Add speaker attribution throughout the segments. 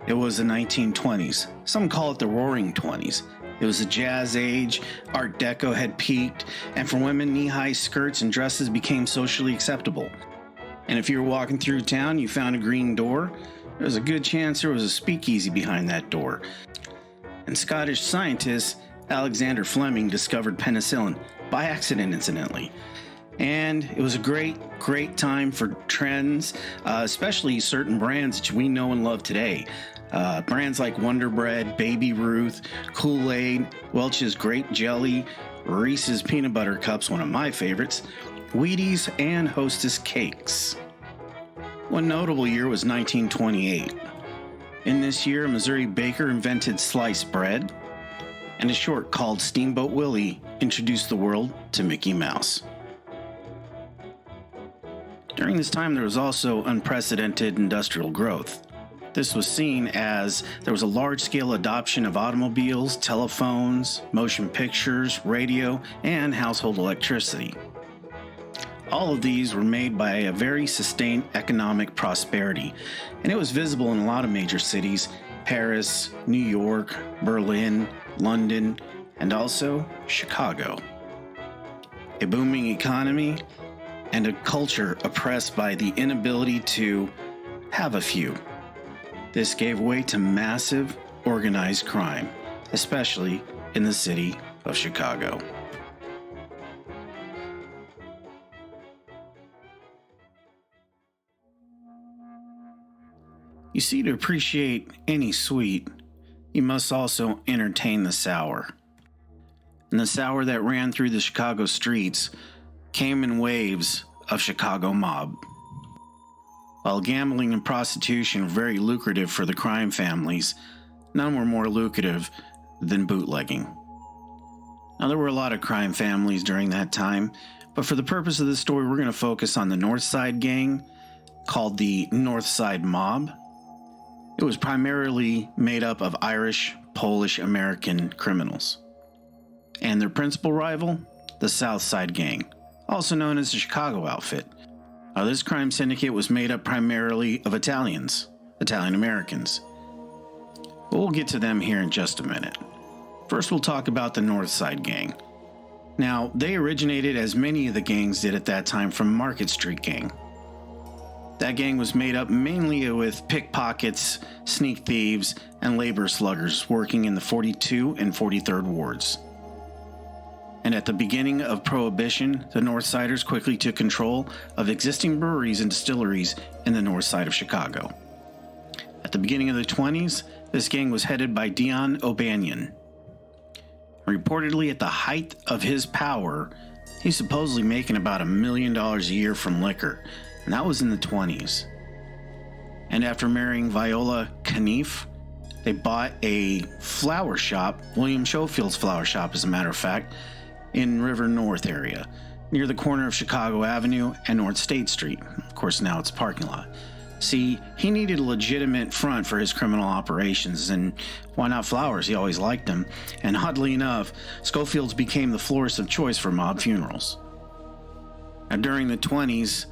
Speaker 1: It was the 1920s. Some call it the Roaring Twenties. It was the jazz age, Art Deco had peaked, and for women, knee-high skirts and dresses became socially acceptable. And if you were walking through town, you found a green door, there was a good chance there was a speakeasy behind that door. And Scottish scientist Alexander Fleming discovered penicillin, by accident incidentally. And it was a great time for trends, especially certain brands that we know and love today. Brands like Wonder Bread, Baby Ruth, Kool-Aid, Welch's Grape Jelly, Reese's Peanut Butter Cups, one of my favorites, Wheaties, and Hostess Cakes. One notable year was 1928. In this year, a Missouri baker invented sliced bread, and a short called Steamboat Willie introduced the world to Mickey Mouse. During this time, there was also unprecedented industrial growth. This was seen as there was a large-scale adoption of automobiles, telephones, motion pictures, radio, and household electricity. All of these were made by a very sustained economic prosperity, and it was visible in a lot of major cities: Paris, New York, Berlin, London, and also Chicago. A booming economy and a culture oppressed by the inability to have a few. This gave way to massive, organized crime, especially in the city of Chicago. You see, to appreciate any sweet, you must also entertain the sour. And the sour that ran through the Chicago streets came in waves of Chicago mob. While gambling and prostitution were very lucrative for the crime families, none were more lucrative than bootlegging. Now, there were a lot of crime families during that time, but for the purpose of this story, we're going to focus on the North Side gang, called the North Side Mob. It was primarily made up of Irish, Polish, American criminals. And their principal rival, the South Side gang, also known as the Chicago Outfit. Now, this crime syndicate was made up primarily of Italian Americans. But we'll get to them here in just a minute. First, we'll talk about the North Side gang. Now, they originated, as many of the gangs did at that time, from Market Street gang. That gang was made up mainly with pickpockets, sneak thieves, and labor sluggers working in the 42 and 43rd wards. And at the beginning of Prohibition, the Northsiders quickly took control of existing breweries and distilleries in the north side of Chicago. At the beginning of the 20s, this gang was headed by Dion O'Banion. Reportedly, at the height of his power, he's supposedly making about $1 million a year from liquor, and that was in the 20s. And after marrying Viola Knief, they bought a flower shop, William Schofield's flower shop as a matter of fact, in River North area, near the corner of Chicago Avenue and North State Street. Of course, now it's a parking lot. See, he needed a legitimate front for his criminal operations, and why not flowers? He always liked them. And oddly enough, Schofield's became the florist of choice for mob funerals. Now, during the 20s,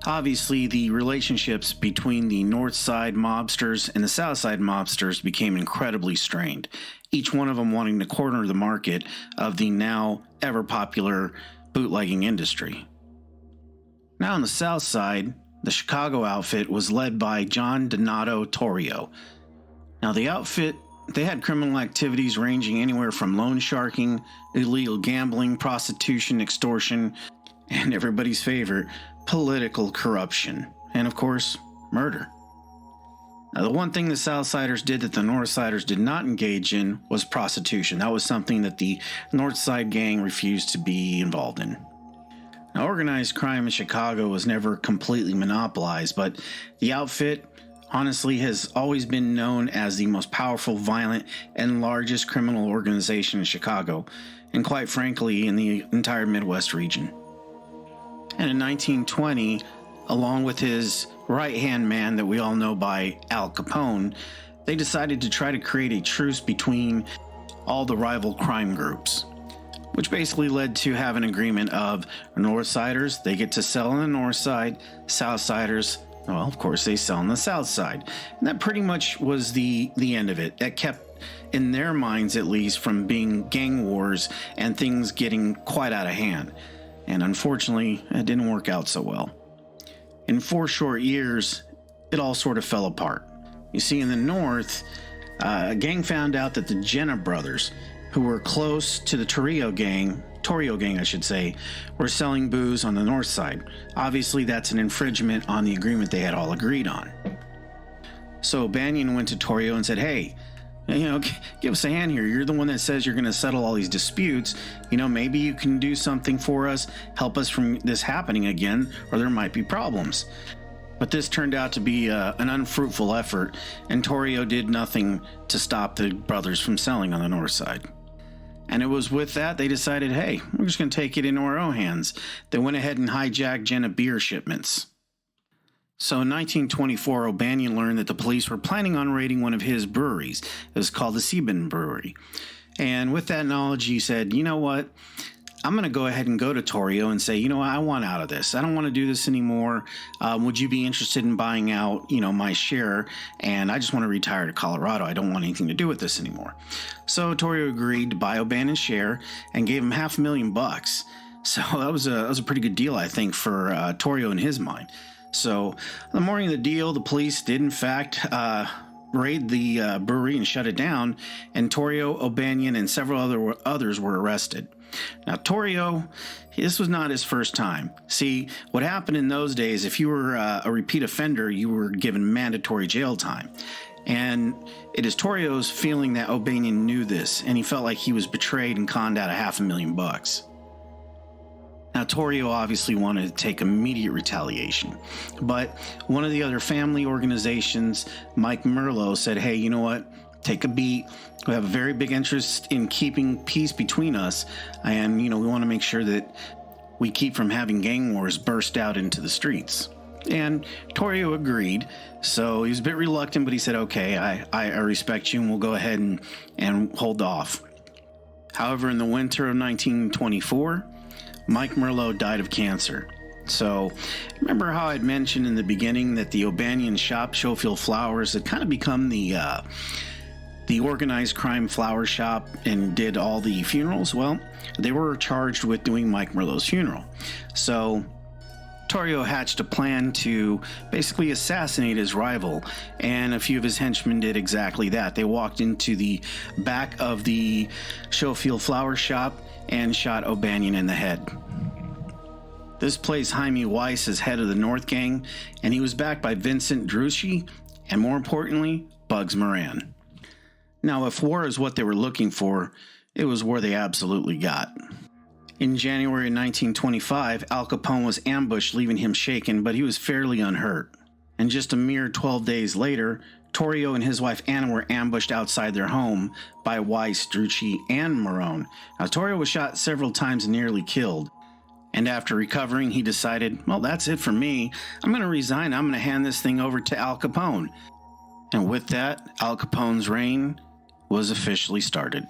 Speaker 1: obviously the relationships between the North Side mobsters and the South Side mobsters became incredibly strained, each one of them wanting to corner the market of the now ever-popular bootlegging industry. Now on the South Side, the Chicago outfit was led by John Donato Torrio. Now the outfit, they had criminal activities ranging anywhere from loan sharking, illegal gambling, prostitution, extortion, and everybody's favorite, political corruption, and of course, murder. Now, the one thing the Southsiders did that the Northsiders did not engage in was prostitution. That was something that the North Side gang refused to be involved in. Now, organized crime in Chicago was never completely monopolized, but the outfit honestly has always been known as the most powerful, violent, and largest criminal organization in Chicago, and quite frankly, in the entire Midwest region. And in 1920, along with his right-hand man that we all know by Al Capone, they decided to try to create a truce between all the rival crime groups, which basically led to have an agreement of Northsiders, they get to sell on the north side, Southsiders, Well, of course, they sell on the south side. And that pretty much was the end of it. That kept, in their minds at least, from being gang wars and things getting quite out of hand. And unfortunately, it didn't work out so well. In 4 short years, it all sort of fell apart. You see, in the north, a gang found out that the Jenna brothers, who were close to the Torrio gang, were selling booze on the north side. Obviously, that's an infringement on the agreement they had all agreed on. So O'Banion went to Torrio and said, hey, give us a hand here. You're the one that says you're going to settle all these disputes. Maybe you can do something for us, help us from this happening again, or there might be problems. But this turned out to be an unfruitful effort, and Torrio did nothing to stop the brothers from selling on the north side. And it was with that they decided, hey, we're just going to take it into our own hands. They went ahead and hijacked Jenna beer shipments. So in 1924, O'Banion learned that the police were planning on raiding one of his breweries. It was called the Seaben Brewery. And with that knowledge, he said, you know what? I'm going to go ahead and go to Torrio and say, I want out of this. I don't want to do this anymore. Would you be interested in buying out, my share? And I just want to retire to Colorado. I don't want anything to do with this anymore. So Torrio agreed to buy O'Banion's share and gave him $500,000. So that was a pretty good deal, I think, for Torrio in his mind. So the morning of the deal, the police did, in fact, raid the brewery and shut it down. And Torrio, O'Banion, and several others were arrested. Now, Torrio, this was not his first time. See, what happened in those days, if you were a repeat offender, you were given mandatory jail time. And it is Torrio's feeling that O'Banion knew this, and he felt like he was betrayed and conned out of $500,000. Now, Torrio obviously wanted to take immediate retaliation, but one of the other family organizations, Mike Merlo, said, hey, you know what? Take a beat. We have a very big interest in keeping peace between us, and we want to make sure that we keep from having gang wars burst out into the streets. And Torrio agreed, so he was a bit reluctant, but he said, okay, I respect you, and we'll go ahead and hold off. However, in the winter of 1924, Mike Merlo died of cancer. So, remember how I'd mentioned in the beginning that the O'Banion shop, Schofield Flowers, had kind of become the organized crime flower shop and did all the funerals? Well, they were charged with doing Mike Merlo's funeral. So Torrio hatched a plan to basically assassinate his rival, and a few of his henchmen did exactly that. They walked into the back of the Schofield Flower shop and shot O'Banion in the head. This placed Jaime Weiss as head of the North Gang, and he was backed by Vincent Drucci and, more importantly, Bugs Moran. Now, if war is what they were looking for, it was war they absolutely got. In January 1925, Al Capone was ambushed, leaving him shaken, but he was fairly unhurt. And just a mere 12 days later, Torrio and his wife Anna were ambushed outside their home by Weiss, Drucci, and Marone. Now, Torrio was shot several times and nearly killed. And after recovering, he decided, well, that's it for me. I'm going to resign. I'm going to hand this thing over to Al Capone. And with that, Al Capone's reign was officially started.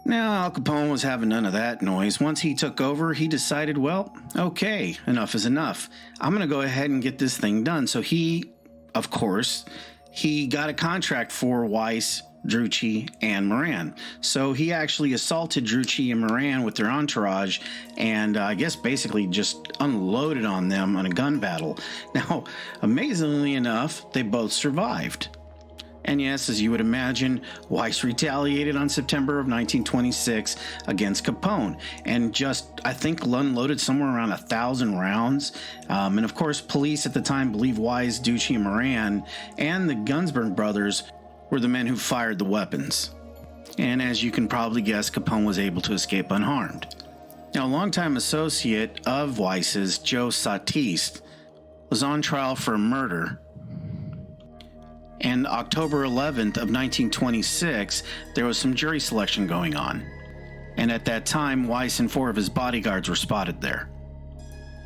Speaker 1: Now, Al Capone was having none of that noise. Once he took over, he decided, well, okay, enough is enough. I'm going to go ahead and get this thing done. So he got a contract for Weiss, Drucci, and Moran. So he actually assaulted Drucci and Moran with their entourage and I guess basically just unloaded on them on a gun battle. Now, amazingly enough, they both survived. And yes, as you would imagine, Weiss retaliated on September of 1926 against Capone and I think unloaded somewhere around 1,000 rounds. And of course, police at the time believed Weiss, Drucci, and Moran and the Gunsberg brothers were the men who fired the weapons. And as you can probably guess, Capone was able to escape unharmed. Now, a longtime associate of Weiss's, Joe Satiste, was on trial for murder. And October 11th of 1926, there was some jury selection going on. And at that time, Weiss and 4 of his bodyguards were spotted there.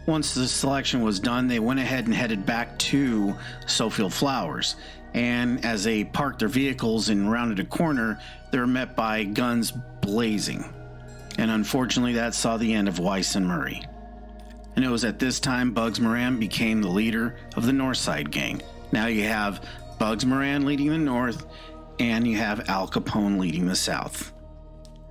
Speaker 1: Once the selection was done, they went ahead and headed back to Schofield Flowers. And as they parked their vehicles and rounded a corner, they were met by guns blazing. And unfortunately, that saw the end of Weiss and Murray. And it was at this time Bugs Moran became the leader of the Northside Gang. Now you have Bugs Moran leading the North, and you have Al Capone leading the South.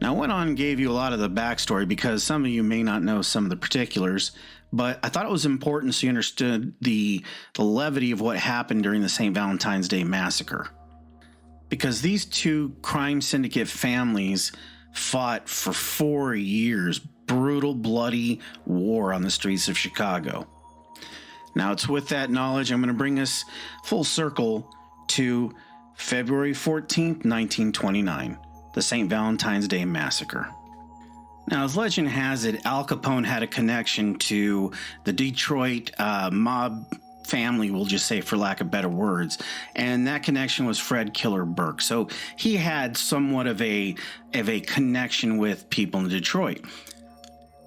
Speaker 1: Now I went on and gave you a lot of the backstory because some of you may not know some of the particulars, but I thought it was important so you understood the levity of what happened during the St. Valentine's Day Massacre. Because these two crime syndicate families fought for 4 years, brutal, bloody war on the streets of Chicago. Now it's with that knowledge I'm going to bring us full circle to February 14th, 1929, the St. Valentine's Day Massacre. Now, as legend has it, Al Capone had a connection to the Detroit mob family, we'll just say for lack of better words, and that connection was Fred Killer Burke. So he had somewhat of a connection with people in Detroit.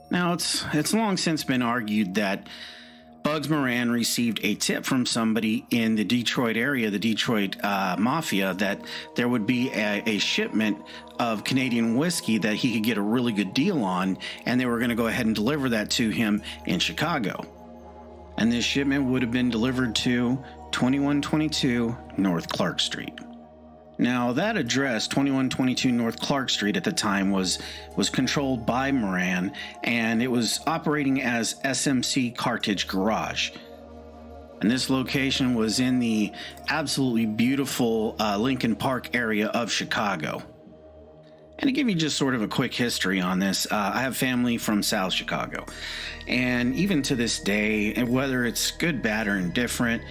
Speaker 1: Now, it's long since been argued that Bugs Moran received a tip from somebody in the Detroit area, the Detroit Mafia, that there would be a shipment of Canadian whiskey that he could get a really good deal on, and they were going to go ahead and deliver that to him in Chicago. And this shipment would have been delivered to 2122 North Clark Street. Now, that address, 2122 North Clark Street at the time, was controlled by Moran, and it was operating as SMC Cartage Garage. And this location was in the absolutely beautiful Lincoln Park area of Chicago. And to give you just sort of a quick history on this, I have family from South Chicago. And even to this day, whether it's good, bad, or indifferent,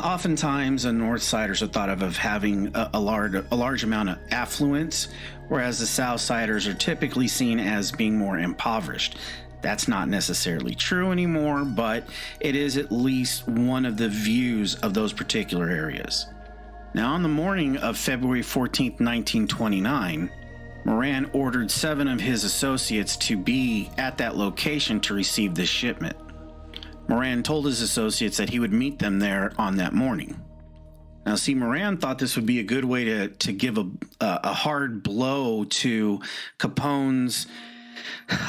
Speaker 1: oftentimes Northsiders are thought of having a large amount of affluence, whereas the Southsiders are typically seen as being more impoverished. That's not necessarily true anymore, but it is at least one of the views of those particular areas. Now, on the morning of February 14th, 1929, Moran ordered 7 of his associates to be at that location to receive this shipment. Moran told his associates that he would meet them there on that morning. Now, see, Moran thought this would be a good way to give a hard blow to Capone's,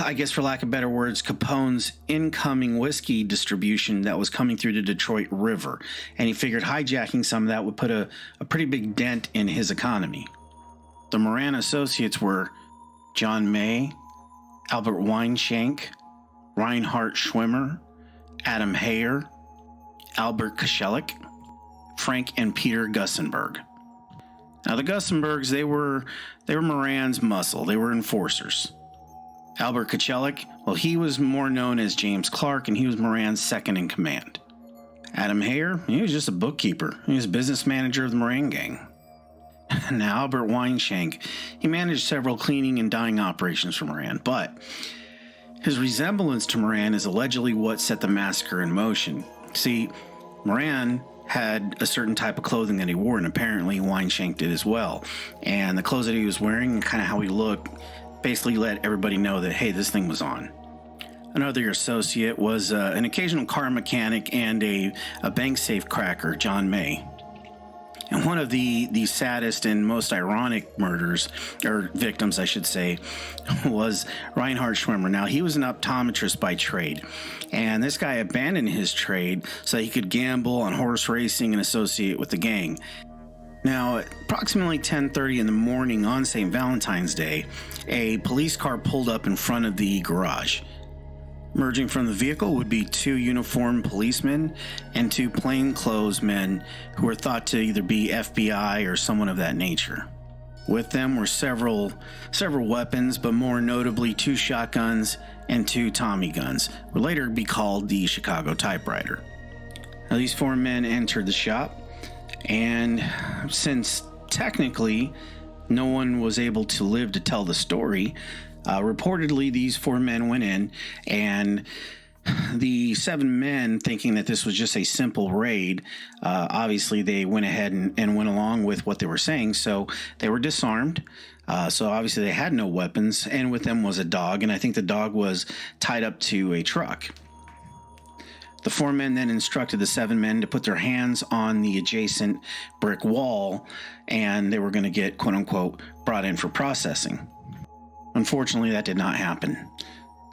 Speaker 1: I guess for lack of better words, Capone's incoming whiskey distribution that was coming through the Detroit River. And he figured hijacking some of that would put a pretty big dent in his economy. The Moran associates were John May, Albert Weinshank, Reinhard Schwimmer, Adam Hayer, Albert Koschelik, Frank and Peter Gussenberg. Now, the Gussenbergs, they were Moran's muscle. They were enforcers. Albert Koschelik, well, he was more known as James Clark, and he was Moran's second in command. Adam Hayer, he was just a bookkeeper. He was business manager of the Moran gang. Now, Albert Weinshank, he managed several cleaning and dyeing operations for Moran, but his resemblance to Moran is allegedly what set the massacre in motion. See, Moran had a certain type of clothing that he wore, and apparently Weinshank did as well. And the clothes that he was wearing and kind of how he looked basically let everybody know that, hey, this thing was on. Another associate was an occasional car mechanic and a bank safe cracker, John May. And one of the saddest and most ironic murders, or victims, I should say, was Reinhard Schwimmer. Now, he was an optometrist by trade, and this guy abandoned his trade so he could gamble on horse racing and associate with the gang. Now, at approximately 10:30 in the morning on St. Valentine's Day, a police car pulled up in front of the garage. Emerging from the vehicle would be 2 uniformed policemen and 2 plainclothes men who were thought to either be FBI or someone of that nature. With them were several weapons, but more notably 2 shotguns and 2 Tommy guns, would later be called the Chicago typewriter. Now, these 4 men entered the shop, and since technically no one was able to live to tell the story, reportedly these 4 men went in, and the 7 men, thinking that this was just a simple raid, obviously they went ahead and went along with what they were saying, so they were disarmed. So obviously they had no weapons, and with them was a dog, and I think the dog was tied up to a truck. The 4 men then instructed the 7 men to put their hands on the adjacent brick wall, and they were going to get, quote unquote, brought in for processing. Unfortunately, that did not happen.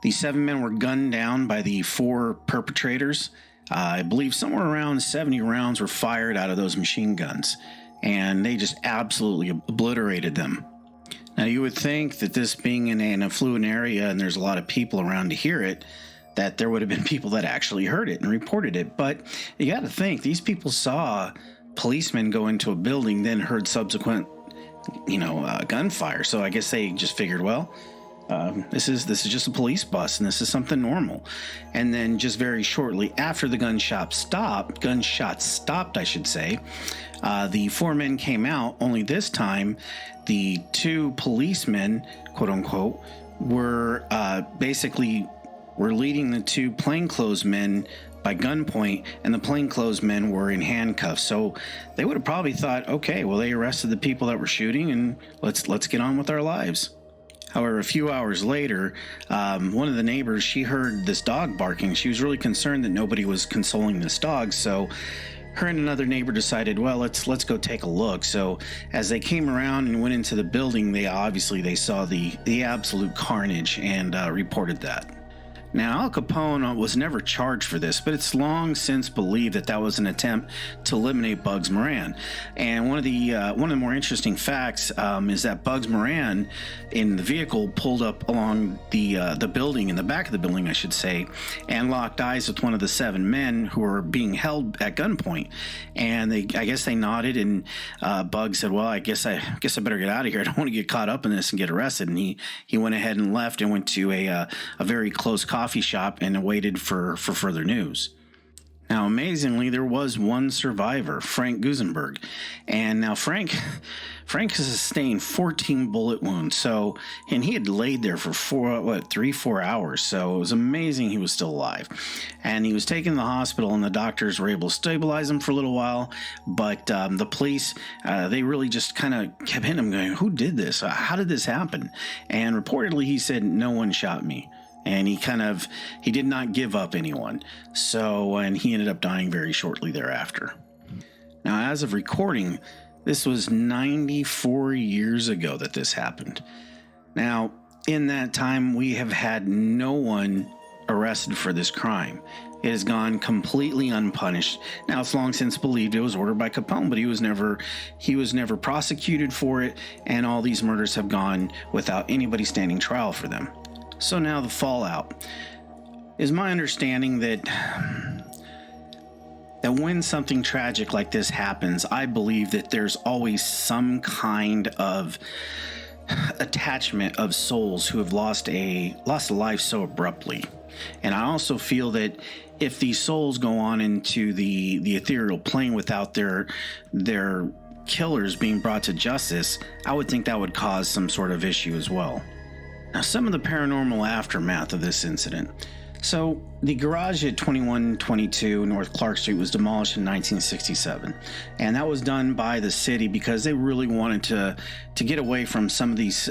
Speaker 1: The 7 men were gunned down by the 4 perpetrators. I believe somewhere around 70 rounds were fired out of those machine guns, and they just absolutely obliterated them. Now, you would think that this being in an affluent area and there's a lot of people around to hear it, that there would have been people that actually heard it and reported it. But you got to think, these people saw policemen go into a building, then heard subsequent, gunfire. So I guess they just figured, well, this is just a police bus, and this is something normal. And then just very shortly after the gunshots stopped, I should say, the 4 men came out. Only this time, the 2 policemen, quote unquote, were leading the 2 plainclothes men by gunpoint, and the plainclothes men were in handcuffs. So they would have probably thought, okay, well, they arrested the people that were shooting, and let's get on with our lives. However, a few hours later, one of the neighbors, she heard this dog barking. She was really concerned that nobody was consoling this dog, so her and another neighbor decided, well, let's go take a look. So as they came around and went into the building, they saw the absolute carnage and reported that. Now, Al Capone was never charged for this, but it's long since believed that was an attempt to eliminate Bugs Moran. And one of the more interesting facts is that Bugs Moran, in the vehicle, pulled up along the building, in the back of the building, I should say, and locked eyes with one of the 7 men who were being held at gunpoint. And I guess they nodded, and Bugs said, "Well, I guess I better get out of here. I don't want to get caught up in this and get arrested." And he went ahead and left and went to a very close coffee shop and waited for further news. Now, amazingly, there was one survivor, Frank Gusenberg. And now Frank has sustained 14 bullet wounds. And he had laid there for 3-4 hours. So it was amazing he was still alive. And he was taken to the hospital, and the doctors were able to stabilize him for a little while. But the police, they really just kind of kept hitting him, going, who did this? How did this happen? And reportedly, he said, no one shot me. And he did not give up anyone. And he ended up dying very shortly thereafter. Now, as of recording, this was 94 years ago that this happened. Now, in that time, we have had no one arrested for this crime. It has gone completely unpunished. Now, it's long since believed it was ordered by Capone, but he was never prosecuted for it, and all these murders have gone without anybody standing trial for them. So now the fallout is my understanding that when something tragic like this happens, I believe that there's always some kind of attachment of souls who have lost a life so abruptly. And I also feel that if these souls go on into the ethereal plane without their killers being brought to justice, I would think that would cause some sort of issue as well. Now, some of the paranormal aftermath of this incident. So, the garage at 2122 North Clark Street was demolished in 1967, and that was done by the city because they really wanted to get away from some of these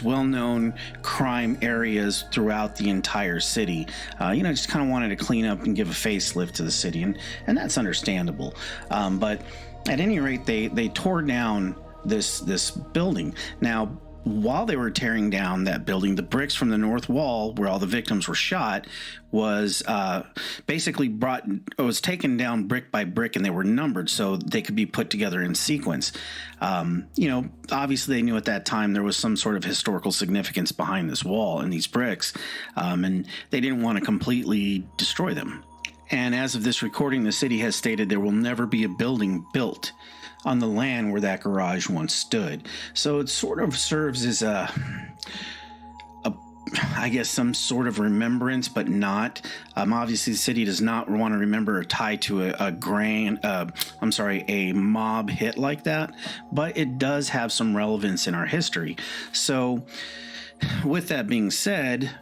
Speaker 1: well-known crime areas throughout the entire city. Just kind of wanted to clean up and give a facelift to the city, and that's understandable. But at any rate, they tore down this building. Now, while they were tearing down that building, the bricks from the north wall where all the victims were shot was taken down brick by brick, and they were numbered so they could be put together in sequence. Obviously they knew at that time there was some sort of historical significance behind this wall and these bricks, and they didn't want to completely destroy them. And as of this recording, the city has stated there will never be a building built on the land where that garage once stood. So it sort of serves as some sort of remembrance, but not. Obviously, the city does not want to remember or tie to a mob hit like that, but it does have some relevance in our history. So with that being said,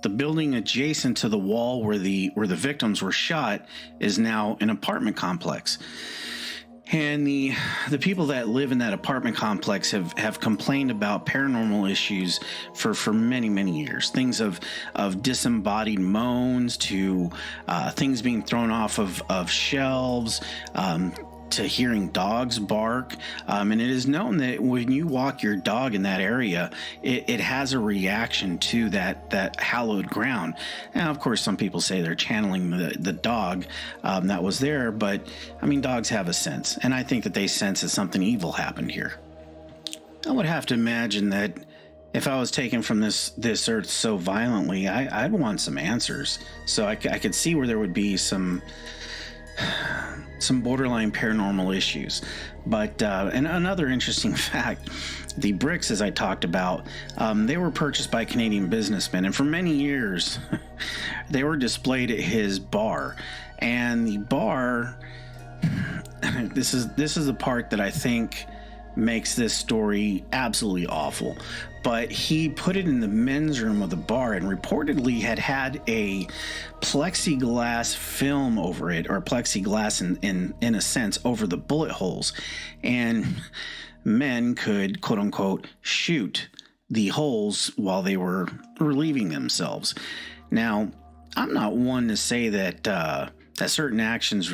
Speaker 1: the building adjacent to the wall where the victims were shot is now an apartment complex. And the people that live in that apartment complex have complained about paranormal issues for many, many years. Things of disembodied moans to things being thrown off of shelves, to hearing dogs bark, and it is known that when you walk your dog in that area, it has a reaction to that hallowed ground. Now, of course, some people say they're channeling the dog that was there, but I mean, dogs have a sense, and I think that they sense that something evil happened here. I would have to imagine that if I was taken from this earth so violently, I'd want some answers. So I could see where there would be some borderline paranormal issues. But and another interesting fact, the bricks, as I talked about, they were purchased by Canadian businessmen, and for many years they were displayed at his bar. And the bar, this is the part that I think makes this story absolutely awful, but he put it in the men's room of the bar and reportedly had a plexiglass film over it, or plexiglass in a sense over the bullet holes, and men could, quote unquote, shoot the holes while they were relieving themselves. Now, I'm not one to say that certain actions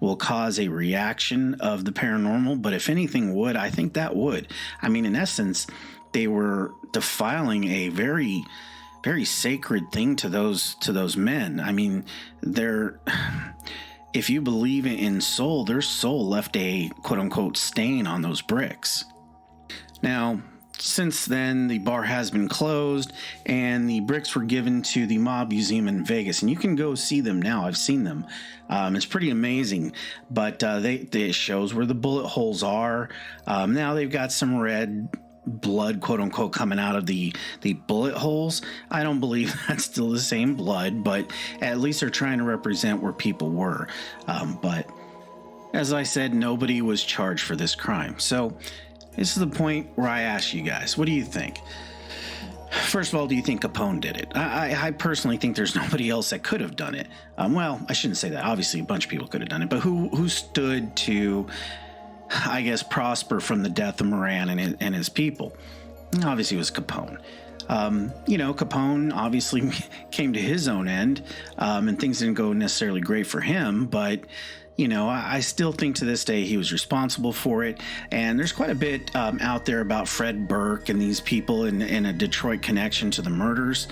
Speaker 1: will cause a reaction of the paranormal, but if anything would, I think that would. I mean, in essence, they were defiling a very, very sacred thing to those men. I mean, if you believe in soul, their soul left a quote-unquote stain on those bricks. Now, since then, the bar has been closed, and the bricks were given to the Mob Museum in Vegas, and you can go see them now. I've seen them. It's pretty amazing, but it shows where the bullet holes are. Now they've got some red blood, quote unquote, coming out of the bullet holes. I don't believe that's still the same blood, but at least they're trying to represent where people were. But as I said, nobody was charged for this crime. So this is the point where I ask you guys, what do you think? First of all, do you think Capone did it? I personally think there's nobody else that could have done it. Well, I shouldn't say that. Obviously, a bunch of people could have done it, but who stood to, I guess, prosper from the death of Moran and his people? Obviously, it was Capone. Capone obviously came to his own end, and things didn't go necessarily great for him, but I still think to this day he was responsible for it. And there's quite a bit out there about Fred Burke and these people and a Detroit connection to the murders.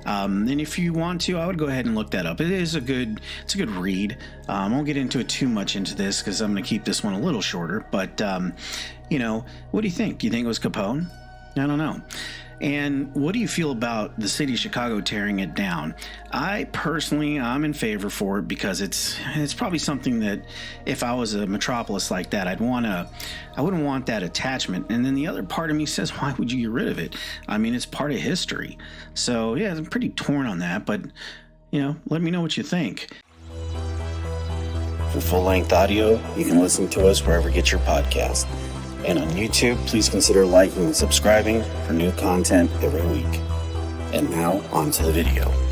Speaker 1: And if you want to, I would go ahead and look that up. It's a good read. I won't get into it too much into this because I'm going to keep this one a little shorter. But, what do you think? Do you think it was Capone? I don't know. And what do you feel about the city of Chicago tearing it down? I'm in favor for it because it's probably something that if I was a metropolis like that, I wouldn't want that attachment. And then the other part of me says, why would you get rid of it? I mean, it's part of history. So yeah, I'm pretty torn on that, but let me know what you think.
Speaker 2: For full-length audio, you can listen to us wherever you get your podcast. And on YouTube, please consider liking and subscribing for new content every week. And now, on to the video.